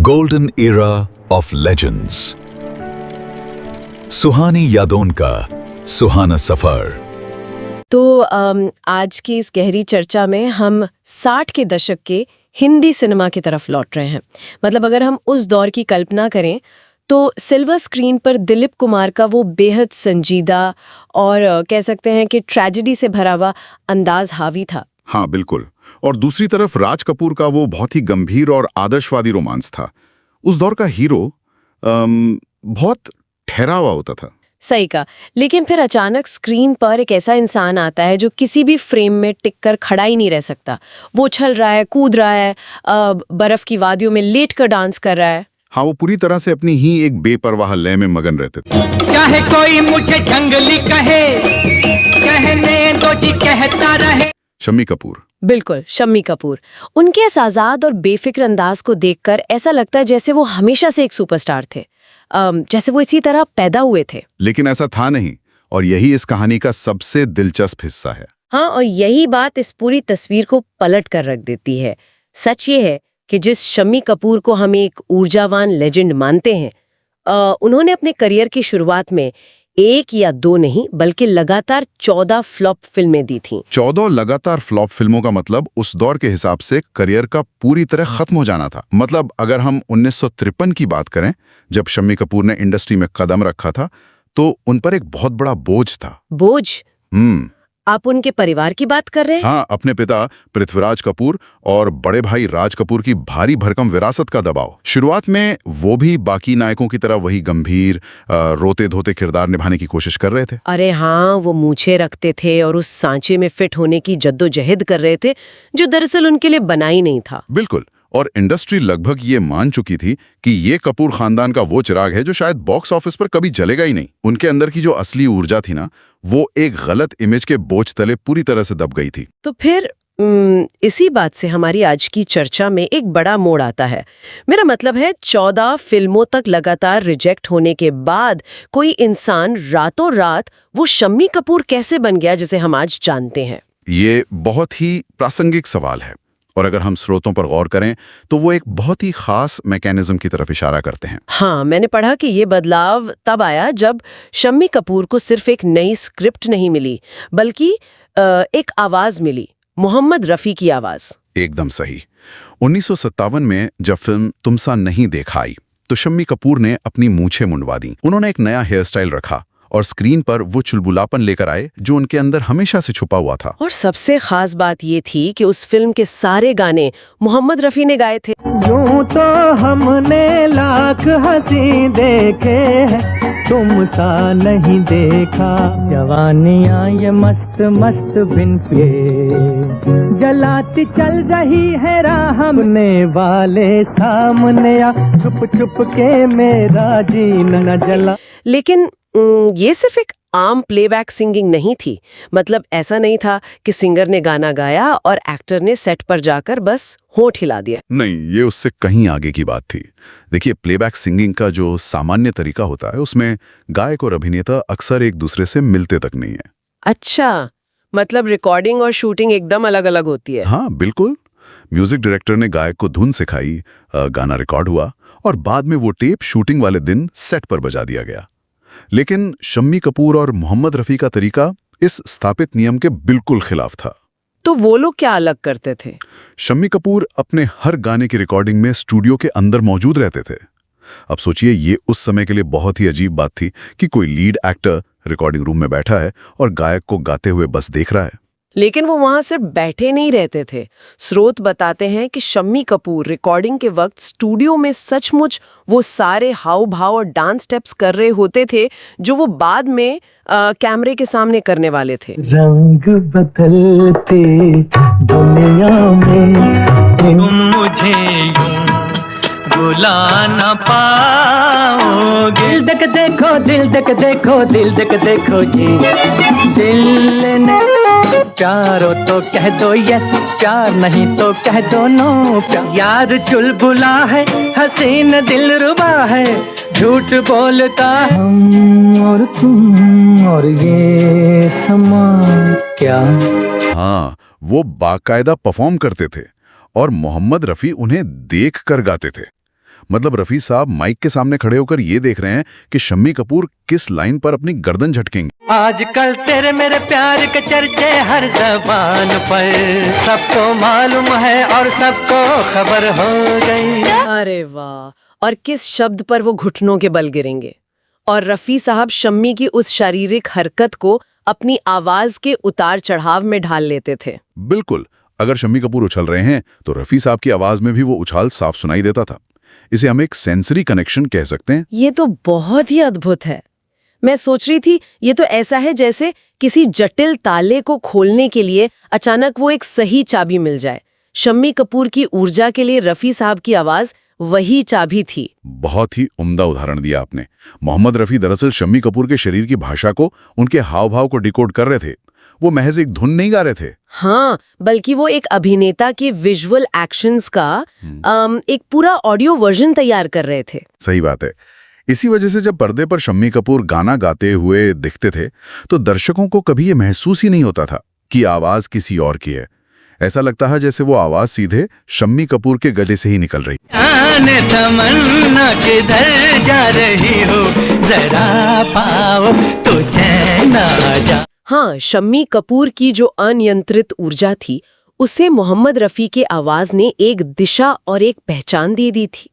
Golden era of legends. सुहानी यादों का सुहाना सफर। तो आज की इस गहरी चर्चा में हम 60 के दशक के हिंदी सिनेमा की तरफ लौट रहे हैं। मतलब अगर हम उस दौर की कल्पना करें तो सिल्वर स्क्रीन पर दिलीप कुमार का वो बेहद संजीदा और कह सकते हैं कि ट्रेजेडी से भरा हुआ अंदाज हावी था। हाँ बिल्कुल। और दूसरी तरफ राज कपूर का वो बहुत ही गंभीर और आदर्शवादी रोमांस था। उस दौर का हीरो बहुत ठहरा हुआ होता था। सही कहा। लेकिन फिर अचानक स्क्रीन पर एक ऐसा इंसान आता है जो किसी भी फ्रेम में टिक कर खड़ा ही नहीं रह सकता। वो उछल रहा है, कूद रहा है, बर्फ की वादियों में लेट कर डांस कर रहा है। हाँ, वो पूरी तरह से अपनी ही एक बेपरवाह लय में मगन रहते थे। चाहे कोई मुझे जंगली कहे, कहने दो जी कहता रहे। शम्मी कपूर। बिल्कुल, शम्मी कपूर। उनके इस आजाद और बेफिक्र अंदाज को देखकर ऐसा लगता है जैसे वो हमेशा से एक सुपरस्टार थे, जैसे वो इसी तरह पैदा हुए थे। लेकिन ऐसा था नहीं, और यही इस कहानी का सबसे दिलचस्प हिस्सा है। हाँ, और यही बात इस पूरी तस्वीर को पलट कर रख देती है। सच ये है कि जिस शम्मी कपूर को हम एक ऊर्जावान लेजेंड मानते हैं, उन्होंने अपने करियर की शुरुआत में एक या दो नहीं बल्कि लगातार 14 फ्लॉप फिल्में दी थीं। 14 लगातार फ्लॉप फिल्मों का मतलब उस दौर के हिसाब से करियर का पूरी तरह खत्म हो जाना था। मतलब अगर हम 1953 की बात करें, जब शम्मी कपूर ने इंडस्ट्री में कदम रखा था, तो उन पर एक बहुत बड़ा बोझ था। बोझ? आप उनके परिवार की बात कर रहे हैं? हाँ, अपने पिता पृथ्वीराज कपूर और बड़े भाई राज कपूर की भारी भरकम विरासत का दबाव। शुरुआत में वो भी बाकी नायकों की तरह वही गंभीर रोते धोते किरदार निभाने की कोशिश कर रहे थे। अरे हाँ, वो मूछें रखते थे और उस सांचे में फिट होने की जद्दोजहद कर रहे थे जो दरअसल उनके लिए बना ही नहीं था। बिल्कुल। और इंडस्ट्री लगभग ये मान चुकी थी कि ये कपूर खानदान का वो चिराग है जो शायद बॉक्स ऑफिस पर कभी जलेगा ही नहीं। उनके अंदर की जो असली ऊर्जा थी ना, वो एक गलत इमेज के बोझ तले पूरी तरह से दब गई थी। तो फिर इसी बात से हमारी आज की चर्चा में एक बड़ा मोड़ आता है। मेरा मतलब है 14 फिल्मों तक लगातार रिजेक्ट होने के बाद कोई इंसान रातों रात वो शम्मी कपूर कैसे बन गया जिसे हम आज जानते हैं? ये बहुत ही प्रासंगिक सवाल है, और अगर हम स्रोतों पर गौर करें तो वो एक बहुत ही खास मैकेनिज्म की तरफ इशारा करते हैं। हाँ, मैंने पढ़ा कि ये बदलाव तब आया जब शम्मी कपूर को सिर्फ एक नई स्क्रिप्ट नहीं मिली, बल्कि एक आवाज मिली, मोहम्मद रफी की आवाज। एकदम सही। 1957 में जब फिल्म तुम सा नहीं देखा आई, तो शम्मी कपूर ने अपनी मूछें मुंडवा दी। उन्होंने एक नया हेयर स्टाइल रखा और स्क्रीन पर वो चुलबुलापन लेकर आए जो उनके अंदर हमेशा से छुपा हुआ था। और सबसे खास बात ये थी कि उस फिल्म के सारे गाने मोहम्मद रफी ने गाए थे। यूं तो हमने लाख हंसी देखे हैं, तुम सा नहीं देखा। जवानियां ये मस्त मस्त बिन पे जलाती चल रही है राह, हमने वाले सामने आ, छुप छुप के मेरा जीना न जला। लेकिन ये सिर्फ एक आम प्लेबैक सिंगिंग नहीं थी। मतलब ऐसा नहीं था कि सिंगर ने गाना गाया और एक्टर ने सेट पर जाकर बस होंठ हिला दिया। नहीं, ये उससे कहीं आगे की बात थी। देखिए, प्लेबैक सिंगिंग का जो सामान्य तरीका होता है, उसमें गायक और अभिनेता अक्सर एक दूसरे से मिलते तक नहीं है। अच्छा, मतलब रिकॉर्डिंग और शूटिंग एकदम अलग अलग होती है। हाँ बिल्कुल। म्यूजिक डायरेक्टर ने गायक को धुन सिखाई, गाना रिकॉर्ड हुआ और बाद में वो टेप शूटिंग वाले दिन सेट पर बजा दिया गया। लेकिन शम्मी कपूर और मोहम्मद रफी का तरीका इस स्थापित नियम के बिल्कुल खिलाफ था। तो वो लोग क्या अलग करते थे? शम्मी कपूर अपने हर गाने की रिकॉर्डिंग में स्टूडियो के अंदर मौजूद रहते थे। अब सोचिए, ये उस समय के लिए बहुत ही अजीब बात थी कि कोई लीड एक्टर रिकॉर्डिंग रूम में बैठा है और गायक को गाते हुए बस देख रहा है। लेकिन वो वहां सिर्फ बैठे नहीं रहते थे। स्रोत बताते हैं कि शम्मी कपूर रिकॉर्डिंग के वक्त स्टूडियो में सचमुच वो सारे हाव भाव और डांस स्टेप्स कर रहे होते थे जो वो बाद में कैमरे के सामने करने वाले थे। रंग बदलते दुनिया में तुम मुझे यूं बुला न पाओगे। दिल देख देखो, दिल देख देखो, दिल देख देखो जी, दिल ने प्यारो तो कह दो यस, प्यार नहीं तो कह दो नो। यार चुलबुला है, हसीन दिलरुबा है, झूठ बोलता हम और तुम और ये समा क्या। हाँ, वो बाकायदा परफॉर्म करते थे और मोहम्मद रफी उन्हें देख कर गाते थे। मतलब रफी साहब माइक के सामने खड़े होकर ये देख रहे हैं कि शम्मी कपूर किस लाइन पर अपनी गर्दन झटकेंगे। आजकल तेरे मेरे प्यार के चर्चे हर ज़बान पर, सबको मालूम है और सबको खबर हो गई। अरे वाह, और किस शब्द पर वो घुटनों के बल गिरेंगे। और रफी साहब शम्मी की उस शारीरिक हरकत को अपनी आवाज के उतार चढ़ाव में ढाल लेते थे। बिल्कुल, अगर शम्मी कपूर उछल रहे हैं तो रफी साहब की आवाज में भी वो उछाल साफ सुनाई देता था। इसे हम एक सेंसरी कनेक्शन कह सकते हैं। ये तो बहुत ही अद्भुत है। मैं सोच रही थी ये तो ऐसा है जैसे किसी जटिल ताले को खोलने के लिए अचानक वो एक सही चाबी मिल जाए। शम्मी कपूर की ऊर्जा के लिए रफी साहब की आवाज वही चाबी थी। बहुत ही उम्दा उदाहरण दिया आपने। मोहम्मद रफी दरअसल शम्मी कपूर के शरीर की भाषा को, उनके हाव भाव को डिकोड कर रहे थे। वो महज एक धुन नहीं गा रहे थे। हाँ, बल्कि वो एक अभिनेता के विजुअल एक्शंस का एक पूरा ऑडियो वर्जन तैयार कर रहे थे। सही बात है। इसी वजह से जब पर्दे पर शम्मी कपूर गाना गाते हुए दिखते थे तो दर्शकों को कभी ये महसूस ही नहीं होता था कि आवाज किसी और की है। ऐसा लगता है जैसे वो आवाज सीधे शम्मी कपूर के गले से ही निकल रही। आने तमन्ना किधर जा रही हो, जरा पाओ तो चैन आ जा। हाँ, शम्मी कपूर की जो अनियंत्रित ऊर्जा थी उसे मोहम्मद रफी के आवाज ने एक दिशा और एक पहचान दे दी थी।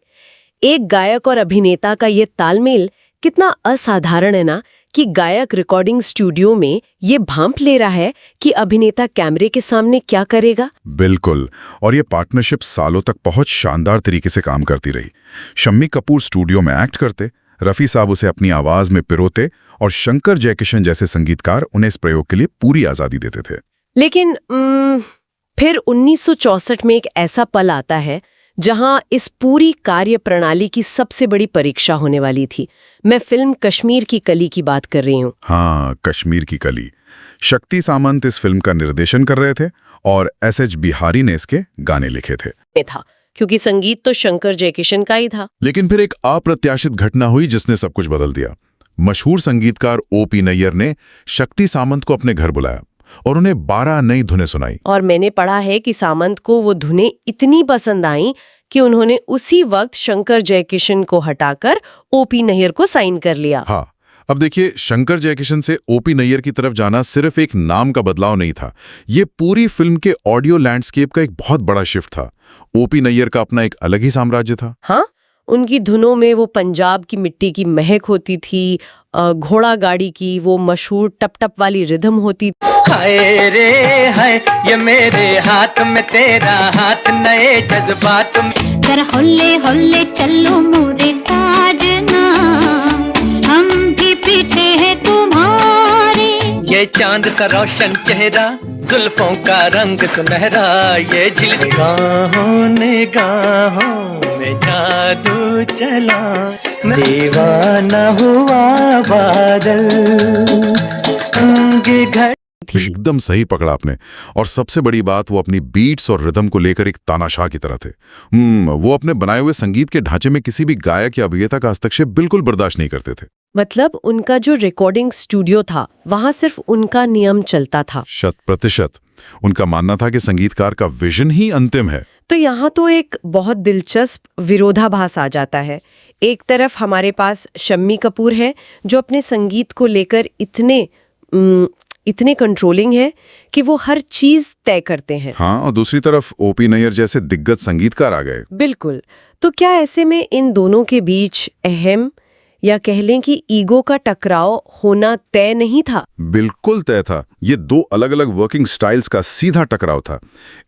एक गायक और अभिनेता का ये तालमेल कितना असाधारण है ना, कि गायक रिकॉर्डिंग स्टूडियो में ये भांप ले रहा है कि अभिनेता कैमरे के सामने क्या करेगा। बिल्कुल, और ये पार्टनरशिप सालों तक बहुत शानदार तरीके से काम करती रही। शम्मी कपूर स्टूडियो में एक्ट करते, रफी साहब उसे अपनी आवाज में पिरोते और शंकर जयकिशन जैसे संगीतकार उन्हें इस प्रयोग के लिए पूरी आजादी देते थे। लेकिन फिर 1964 में एक ऐसा पल आता है जहां इस पूरी कार्य प्रणाली की सबसे बड़ी परीक्षा होने वाली थी। मैं फिल्म कश्मीर की कली की बात कर रही हूँ। हाँ, कश्मीर की कली। शक्ति सामंत इस फिल्म का निर्देशन कर रहे थे और एस.एच. बिहारी ने इसके गाने लिखे थे। था क्योंकि संगीत तो शंकर जयकिशन का ही था। लेकिन फिर एक अप्रत्याशित घटना हुई जिसने सब कुछ बदल दिया। मशहूर संगीतकार ओ.पी. नैयर ने शक्ति सामंत को अपने घर बुलाया और उन्हें 12 नई धुनें सुनाई। और मैंने पढ़ा है कि सामंत को वो धुनें इतनी पसंद आई कि उन्होंने उसी वक्त शंकर जयकिशन को हटाकर ओ.पी. नैयर को साइन कर लिया। हाँ, अब देखिए, शंकर जयकिशन से ओ.पी. नैयर की तरफ जाना सिर्फ एक नाम का बदलाव नहीं था, ये पूरी फिल्म के ऑडियो लैंडस्केप का एक बहुत बड़ा शिफ्ट था। ओ.पी. नैयर का अपना एक अलग ही साम्राज्य था। हाँ, उनकी धुनों में वो पंजाब की मिट्टी की महक होती थी, घोड़ा गाड़ी की वो मशहूर टप टप वाली रिदम होती। हाय रे हाय, ये मेरे हाथ में तेरा हाथ, नए जज्बात में। जरा होले होले चलो मोरे साजना, हम भी पीछे है तुम्हारे। ये चांद सा रोशन चेहरा, जुल्फों का रंग सुनहरा, ये झिलमिल निगाहों निगाहों में जादू चला, दीवाना हुआ बादल अंग घर। एकदम सही पकड़ा आपने। और सबसे बड़ी बात, वो अपनी बीट्स और रिदम को लेकर एक तानाशाह की तरह थे। वो अपने बनाए हुए संगीत के ढांचे में किसी भी गायक या अभिनेता का हस्तक्षेप बिल्कुल बर्दाश्त नहीं करते थे। मतलब उनका जो रिकॉर्डिंग स्टूडियो था वहां सिर्फ उनका नियम चलता था। 100%। उनका मानना था कि संगीतकार का विजन ही अंतिम है। तो यहाँ तो एक बहुत दिलचस्प विरोधाभास आ जाता है। एक तरफ हमारे पास शम्मी कपूर है जो अपने संगीत को लेकर इतने कंट्रोलिंग है कि वो हर चीज तय करते हैं। हाँ, और दूसरी तरफ ओ.पी. नैयर जैसे दिग्गज संगीतकार आ गए। बिल्कुल। तो क्या ऐसे में इन दोनों के बीच अहम या कह लें कि ईगो का टकराव होना तय नहीं था? बिल्कुल तय था। ये दो अलग अलग वर्किंग स्टाइल्स का सीधा टकराव था।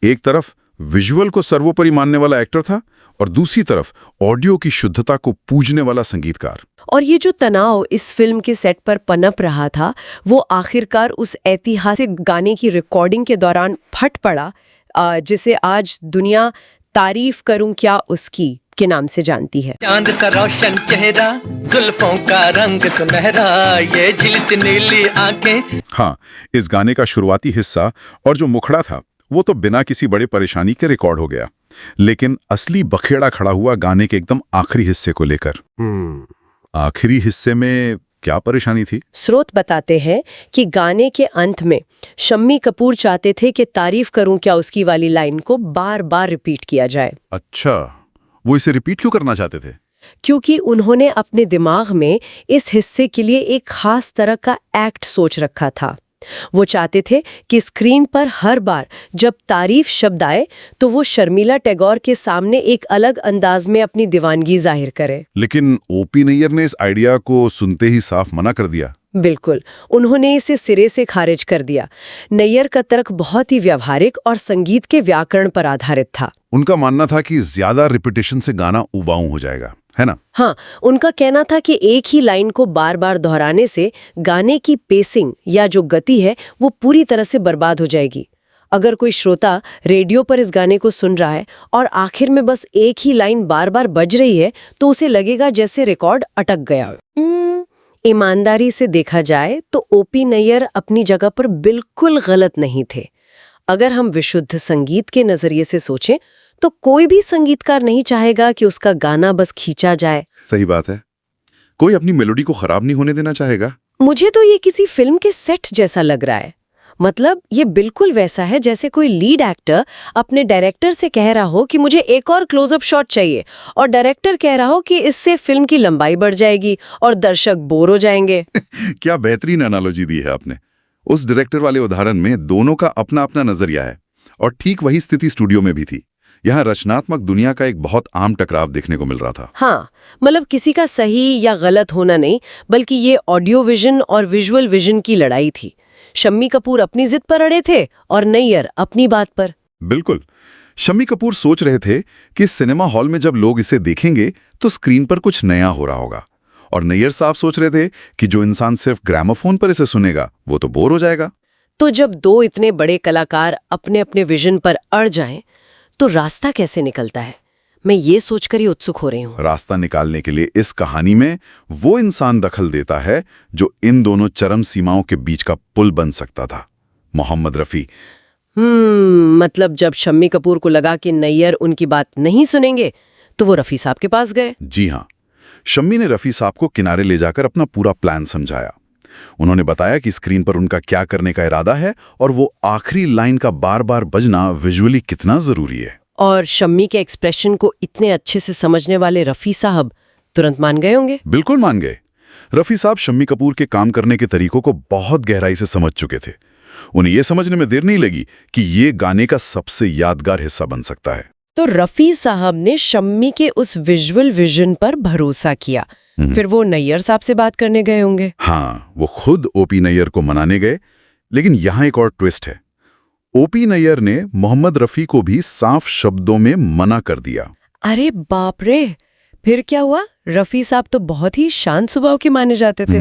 एक तरफ विजुअल को सर्वोपरि मानने वाला एक्टर था और दूसरी तरफ ऑडियो की शुद्धता को पूजने वाला संगीतकार। और ये जो तनाव इस फिल्म के सेट पर पनप रहा था वो आखिरकार उस ऐतिहासिक गाने की रिकॉर्डिंग के दौरान फट पड़ा, जिसे आज दुनिया तारीफ करूं क्या उसकी के नाम से जानती है। चांद सा रोशन चेहरा, जुल्फों का रंग सुनहरा, ये झिलसी नीली आंखें। हाँ, इस गाने का शुरुआती हिस्सा और जो मुखड़ा था वो तो बिना किसी बड़े परेशानी के रिकॉर्ड हो गया, लेकिन असली बखेड़ा खड़ा हुआ गाने के एकदम आखिरी हिस्से को लेकर। आखिरी हिस्से में क्या परेशानी थी? स्रोत बताते हैं कि गाने के अंत में शम्मी कपूर चाहते थे कि तारीफ करूं क्या उसकी वाली लाइन को बार बार रिपीट किया जाए। अच्छा, वो इसे रिपीट क्यों करना चाहते थे? क्योंकि उन्होंने अपने दिमाग में इस हिस्से के लिए एक खास तरह का एक्ट सोच रखा था। वो चाहते थे कि स्क्रीन पर हर बार जब तारीफ शब्द आए तो वो शर्मिला टैगोर के सामने एक अलग अंदाज में अपनी दीवानगी जाहिर करे। लेकिन ओपी नैयर ने इस आइडिया को सुनते ही साफ मना कर दिया। बिल्कुल, उन्होंने इसे सिरे से खारिज कर दिया। नैयर का तर्क बहुत ही व्यावहारिक और संगीत के व्याकरण पर आधारित था। उनका मानना था कि ज्यादा रिपीटेशन से गाना उबाऊ हो जाएगा, है ना? हाँ, उनका कहना था कि एक ही लाइन को बार बार दोहराने से गाने की पेसिंग या जो गति है वो पूरी तरह से बर्बाद हो जाएगी। अगर कोई श्रोता रेडियो पर इस गाने को सुन रहा है और आखिर में बस एक ही लाइन बार बार बज रही है तो उसे लगेगा जैसे रिकॉर्ड अटक गया हो। ईमानदारी से देखा जाए तो ओपी नैयर अपनी जगह पर बिल्कुल गलत नहीं थे। अगर हम विशुद्ध संगीत के नजरिए से सोचें तो कोई भी संगीतकार नहीं चाहेगा कि उसका गाना बस खींचा जाए। सही बात है। कोई अपनी मेलोडी को खराब नहीं होने देना चाहेगा। मुझे तो ये किसी फिल्म के सेट जैसा लग रहा है। मतलब ये बिल्कुल वैसा है जैसे कोई लीड एक्टर अपने डायरेक्टर से कह रहा हो कि मुझे एक और क्लोजअप शॉट चाहिए और डायरेक्टर कह रहा हो कि इससे फिल्म की लंबाई बढ़ जाएगी और दर्शक बोर हो जाएंगे। क्या बेहतरीन एनालॉजी दी है आपने। उस डायरेक्टर वाले उदाहरण में दोनों का अपना अपना नजरिया है और ठीक वही स्थिति स्टूडियो में भी थी। यहाँ रचनात्मक दुनिया का एक बहुत आम टकराव देखने को मिल रहा था। हाँ, मतलब किसी का सही या गलत होना नहीं, बल्कि ये ऑडियो विजन और विजुअल विजन की लड़ाई थी। शम्मी कपूर अपनी जिद पर अड़े थे और नैयर अपनी बात पर। बिल्कुल। शम्मी कपूर सोच रहे थे कि सिनेमा हॉल में जब लोग इसे देखेंगे तो स्क्रीन पर कुछ नया हो रहा होगा, और नैयर साहब सोच रहे थे कि जो इंसान सिर्फ ग्रामोफोन पर इसे सुनेगा वो तो बोर हो जाएगा। तो जब दो इतने बड़े कलाकार अपने अपने विजन पर अड़ जाएं, तो रास्ता कैसे निकलता है? मैं ये सोचकर ही उत्सुक हो रही हूँ। रास्ता निकालने के लिए इस कहानी में वो इंसान दखल देता है जो इन दोनों चरम सीमाओं के बीच का पुल बन सकता था, मोहम्मद रफी। मतलब जब शम्मी कपूर को लगा कि नैयर उनकी बात नहीं सुनेंगे तो वो रफी साहब के पास गए। जी हाँ, शम्मी ने रफी साहब को किनारे ले जाकर अपना पूरा प्लान समझाया। उन्होंने बताया कि स्क्रीन पर उनका क्या करने का इरादा है और वो आखिरी लाइन का बार बार बजना विजुअली कितना जरूरी है। और शम्मी के एक्सप्रेशन को इतने अच्छे से समझने वाले रफी साहब तुरंत मान गए होंगे। बिल्कुल मान गए। रफी साहब शम्मी कपूर के काम करने के तरीकों को बहुत गहराई से समझ चुके थे। उन्हें यह समझने में देर नहीं लगी कि ये गाने का सबसे यादगार हिस्सा बन सकता है। तो रफी साहब ने शम्मी के उस विजुअल विजन पर भरोसा किया। फिर वो नैयर साहब से बात करने गए होंगे। हाँ, वो खुद ओपी नैयर को मनाने गए। लेकिन यहाँ एक और ट्विस्ट है। ओपी नैयर ने मोहम्मद रफी को भी साफ शब्दों में मना कर दिया। अरे बाप रे, फिर क्या हुआ? रफी साहब तो बहुत ही शांत स्वभाव के माने जाते थे।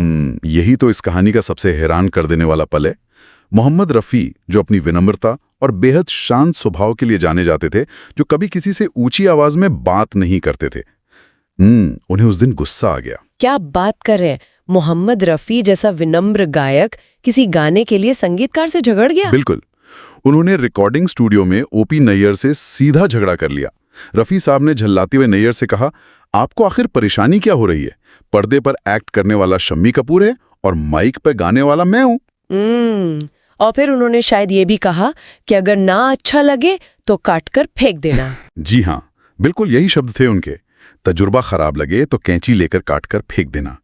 यही तो इस कहानी का सबसे हैरान कर देने वाला पल है। मोहम्मद रफी, जो अपनी विनम्रता और बेहद शांत स्वभाव के लिए जाने जाते थे, जो कभी किसी से ऊंची आवाज में बात नहीं करते थे, उन्हें उस दिन गुस्सा आ गया। क्या बात कर रहे हैं? मोहम्मद रफी जैसा विनम्र गायक किसी गाने के लिए संगीतकार से झगड़ गया? बिल्कुल। उन्होंने रिकॉर्डिंग स्टूडियो में ओपी नैयर से सीधा झगड़ा कर लिया। रफी साहब ने झल्लाते हुए नैयर से कहा, आपको आखिर परेशानी क्या हो रही है? पर्दे पर एक्ट करने वाला शम्मी कपूर है और माइक पे गाने वाला मैं हूं। और फिर उन्होंने शायद ये भी कहा कि अगर ना अच्छा लगे तो काटकर फेंक देना। जी हाँ, बिल्कुल यही शब्द थे उनके। तजुर्बा खराब लगे तो कैंची लेकर काटकर फेंक देना।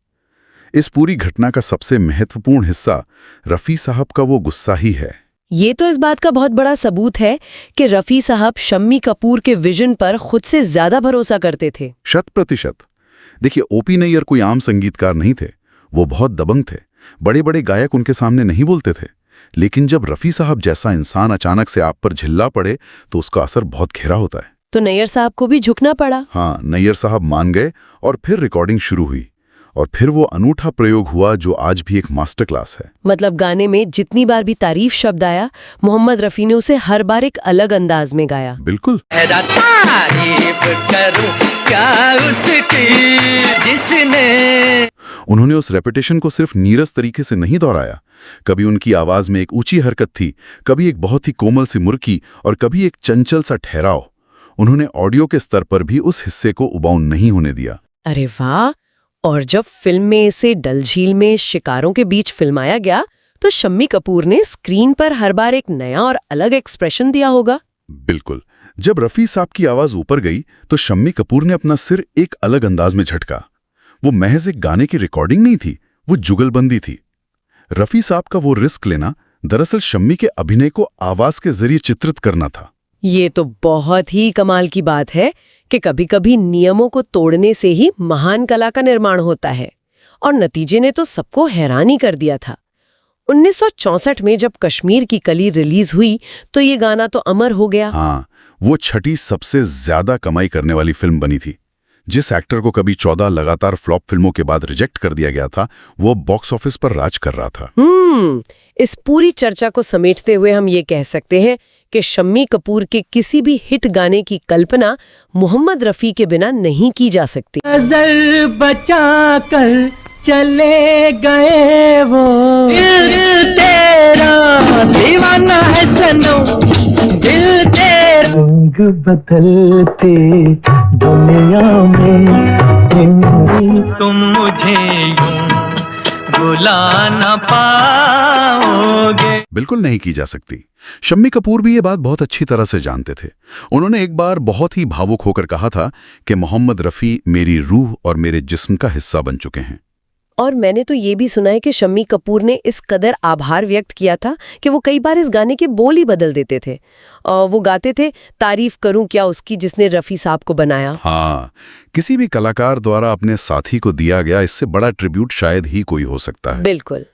इस पूरी घटना का सबसे महत्वपूर्ण हिस्सा रफी साहब का वो गुस्सा ही है। ये तो इस बात का बहुत बड़ा सबूत है कि रफी साहब शम्मी कपूर के विजन पर खुद से ज्यादा भरोसा करते थे। 100%। देखिए, ओपी नैयर कोई आम संगीतकार नहीं थे। वो बहुत दबंग थे। बड़े बड़े गायक उनके सामने नहीं बोलते थे। लेकिन जब रफी साहब जैसा इंसान अचानक से आप पर झिल्ला पड़े तो उसका असर बहुत गहरा होता है। तो नैयर साहब को भी झुकना पड़ा। हाँ, नैयर साहब मान गए और फिर रिकॉर्डिंग शुरू हुई। और फिर वो अनूठा प्रयोग हुआ जो आज भी एक मास्टर क्लास है। मतलब गाने में जितनी बार भी तारीफ शब्द आया, मोहम्मद रफी ने उसे हर बार एक अलग अंदाज में गाया। बिल्कुल। तारीफ करूं क्या उसकी जिसने। उन्होंने उस रेपिटेशन को सिर्फ नीरस तरीके से नहीं दोहराया। कभी उनकी आवाज में एक ऊंची हरकत थी, कभी एक बहुत ही कोमल सी मुर्की और कभी एक चंचल सा ठहराव। उन्होंने ऑडियो के स्तर पर भी उस हिस्से को उबाऊ नहीं होने दिया। अरे वाह! और जब फिल्म में इसे डल झील में शिकारों के बीच फिल्माया गया तो शम्मी कपूर ने स्क्रीन पर हर बार एक नया और अलग एक्सप्रेशन दिया होगा। बिल्कुल। जब रफ़ी साहब की आवाज ऊपर गई तो शम्मी कपूर ने अपना सिर एक अलग अंदाज में झटका। वो महज एक गाने की रिकॉर्डिंग नहीं थी, वो जुगलबंदी थी। रफ़ी साहब का वो रिस्क लेना दरअसल शम्मी के अभिनय को आवाज के जरिए चित्रित करना था। ये तो बहुत ही कमाल की बात है कि कभी-कभी नियमों को तोड़ने से ही महान कला का निर्माण होता है, और नतीजे ने तो सबको हैरानी कर दिया था। 1964 में जब कश्मीर की कली रिलीज हुई तो ये गाना तो अमर हो गया। हाँ, वो छठी सबसे ज्यादा कमाई करने वाली फिल्म बनी थी। जिस एक्टर को कभी 14 लगातार फ्लॉप फिल्मों के बाद रिजेक्ट कर दिया गया था, वो बॉक्स ऑफिस पर राज कर रहा था। इस पूरी चर्चा को समेटते हुए हम ये कह सकते हैं कि शम्मी कपूर के किसी भी हिट गाने की कल्पना मोहम्मद रफ़ी के बिना नहीं की जा सकती। नजर बचा कर चले गए वो, दिल तेरा दीवाना है सनम, दिल तेरा रंग बदलते दुनिया में तुम मुझे यूं बुला ना पाओगे। बिल्कुल नहीं की जा सकती। शम्मी कपूर भी ये बात बहुत अच्छी तरह से जानते थे। उन्होंने एक बार बहुत ही भावुक होकर कहा था कि मोहम्मद रफ़ी मेरी रूह और मेरे जिस्म का हिस्सा बन चुके हैं। और मैंने तो ये भी सुना है कि शम्मी कपूर ने इस कदर आभार व्यक्त किया था कि वो कई बार इस गाने के बोल ही बदल देते थे। वो गाते थे, तारीफ करूं क्या उसकी जिसने रफ़ी साहब को बनाया। हाँ, किसी भी कलाकार द्वारा अपने साथी को दिया गया इससे बड़ा ट्रिब्यूट शायद ही कोई हो सकता है। बिल्कुल।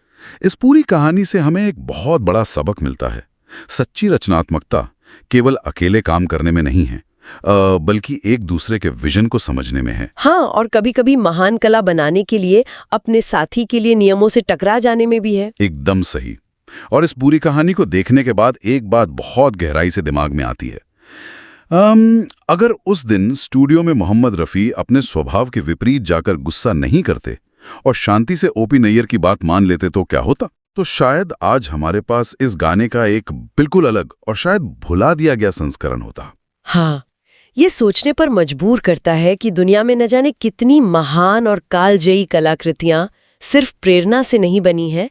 इस पूरी कहानी से हमें एक बहुत बड़ा सबक मिलता है। सच्ची रचनात्मकता केवल अकेले काम करने में नहीं है, बल्कि एक दूसरे के विजन को समझने में है। हाँ, और कभी-कभी महान कला बनाने के लिए अपने साथी के लिए नियमों से टकरा जाने में भी है। एकदम सही। और इस पूरी कहानी को देखने के बाद एक बात बहुत गहराई से दिमाग में आती है। अगर उस दिन स्टूडियो में मोहम्मद रफ़ी अपने स्वभाव के विपरीत जाकर गुस्सा नहीं करते और शांति से ओपी नैयर की बात मान लेते तो क्या होता? तो शायद आज हमारे पास इस गाने का एक बिल्कुल अलग और शायद भुला दिया गया संस्करण होता। हाँ, ये सोचने पर मजबूर करता है कि दुनिया में न जाने कितनी महान और कालजयी कलाकृतियां सिर्फ प्रेरणा से नहीं बनी हैं,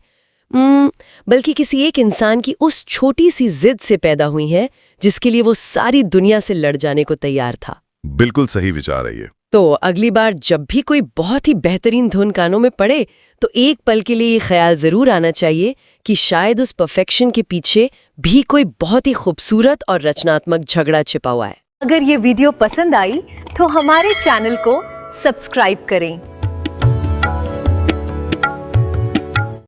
बल्कि किसी एक इंसान की उस छोटी सी जिद से पैदा हुई हैं जिसके लिए वो सारी दुनिया से लड़ जाने को तैयार था। बिल्कुल सही विचार है ये। तो अगली बार जब भी कोई बहुत ही बेहतरीन धुन कानों में पड़े तो एक पल के लिए ये ख्याल जरूर आना चाहिए कि शायद उस परफेक्शन के पीछे भी कोई बहुत ही खूबसूरत और रचनात्मक झगड़ा छिपा हुआ है। अगर ये वीडियो पसंद आई तो हमारे चैनल को सब्सक्राइब करें